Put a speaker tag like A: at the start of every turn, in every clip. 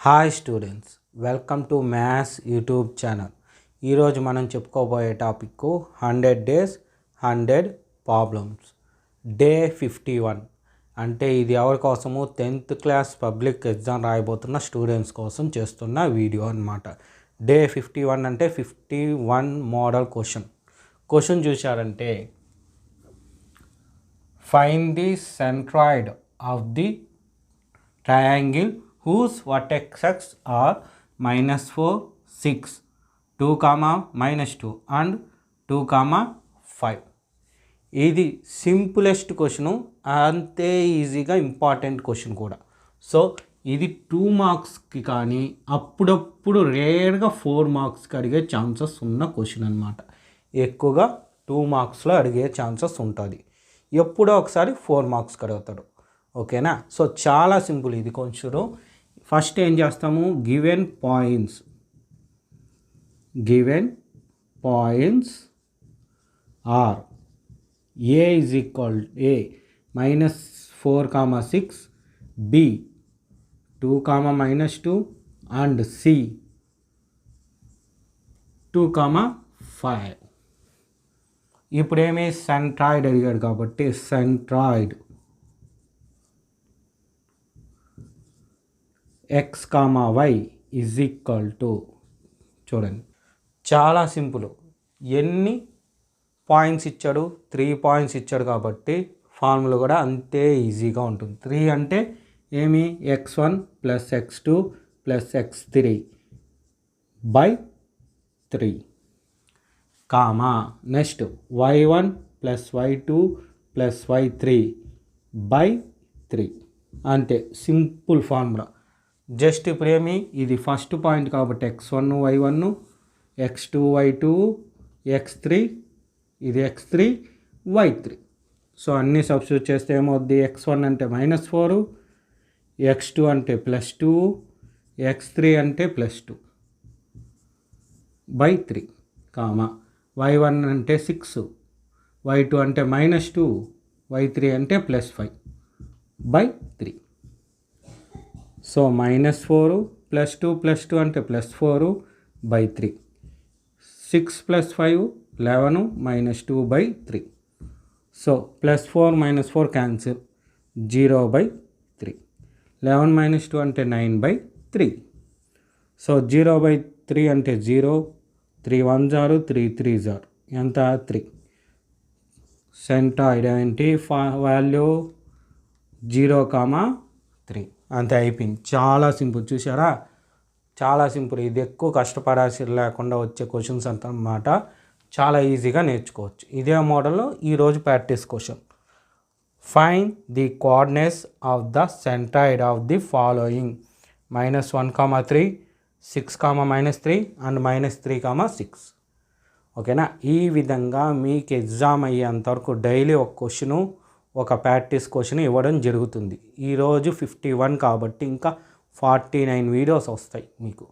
A: Hi students, welcome to maths YouTube channel. ఈరోజు మనం చెప్పుకోబోయే టాపిక్ 100 days 100 ప్రాబ్లమ్స్. డే 51 అంటే ఇది ఎవరి కోసము 10th క్లాస్ పబ్లిక్ ఎగ్జామ్ రాయబోతున్న స్టూడెంట్స్ కోసం చేస్తున్న వీడియో అన్నమాట. డే 51 అంటే 51 మోడల్ క్వశ్చన్ చూశారంటే find the centroid of the triangle whose vertexes are -4, 6, 2, -2 and 2, 5. ఇది సింపులెస్ట్ క్వశ్చను, అంతే ఈజీగా ఇంపార్టెంట్ క్వశ్చన్ కూడా. సో ఇది 2 మార్క్స్కి కానీ అప్పుడప్పుడు రేర్గా 4 మార్క్స్కి అడిగే ఛాన్సెస్ ఉన్న క్వశ్చన్ అనమాట. ఎక్కువగా 2 మార్క్స్లో అడిగే ఛాన్సెస్ ఉంటుంది, ఎప్పుడో ఒకసారి 4 మార్క్స్కి అడుగుతాడు. ఓకేనా? సో చాలా సింపుల్ ఇది కొంచెం. ఫస్ట్ ఏం చేస్తాము, given points are A is equal A -4, 6, B 2, -2 and C 2, 5. ఇప్పుడేమి సెంట్రాయిడ్ అడిగాడు కాబట్టి centroid x, y is equal to, చూడండి చాలా సింపుల్. ఎన్ని పాయింట్స్ ఇచ్చాడు? 3 పాయింట్స్ ఇచ్చాడు కాబట్టి ఫార్ములా కూడా అంతే ఈజీగా ఉంటుంది. 3 అంటే ఏమి, x1 + x2 + x3 by 3 comma next y1 + y2 + y3 by 3. అంతే, సింపుల్ ఫార్ములా. జస్ట్ ఇప్పుడు ఏమి, ఇది ఫస్ట్ పాయింట్ కాబట్టి x1 y1, x2 y2, x3 ఇది x3 y3. సో అన్నీ సబ్స్టిట్యూట్ చేస్తే ఏమవుద్ది, x1 అంటే -4, x2 అంటే +2, x3 అంటే +2 బై 3 కామా y1 అంటే 6, y2 అంటే -2, y3 అంటే +5 బై 3. సో -4 +2 +2 అంటే +4 by 3. 6 + 5 11 -2 by 3. So +4 -4 cancel, 0 by 3. 11 - 2 అంటే 9 బై 3. సో 0 బై 3 అంటే 0, 3 1s are 3 3s are ఎంత 3. సెంట్రాయిడ్ ఏంటి వాల్యూ 0, 3. అంతే, అయిపోయింది. చాలా సింపుల్. చూసారా, చాలా సింపుల్. ఇది ఎక్కువ కష్టపడాల్సి లేకుండా వచ్చే క్వశ్చన్స్ అన్నమాట. చాలా ఈజీగా నేర్చుకోవచ్చు. ఇదే మోడల్లో ఈరోజు practice question. Find the coordinates of the centroid of the following -1, 3, 6, -3 and -3, 6. ఓకేనా? ఈ విధంగా మీకు ఎగ్జామ్ అయ్యేంతవరకు డైలీ ఒక క్వశ్చను, ఒక ప్రాక్టీస్ క్వశ్చన్ ఇవ్వడం జరుగుతుంది. ఈరోజు 51 కాబట్టి ఇంకా 49 వీడియోస్ వస్తాయి మీకు.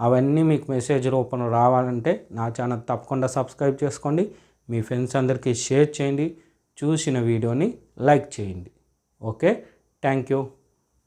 A: అవన్నీ మీకు మెసేజ్ రూపంలో రావాలంటే నా ఛానల్ తప్పకుండా సబ్స్క్రైబ్ చేసుకోండి, మీ ఫ్రెండ్స్ అందరికీ షేర్ చేయండి, చూసిన వీడియోని లైక్ చేయండి. Okay, thank you.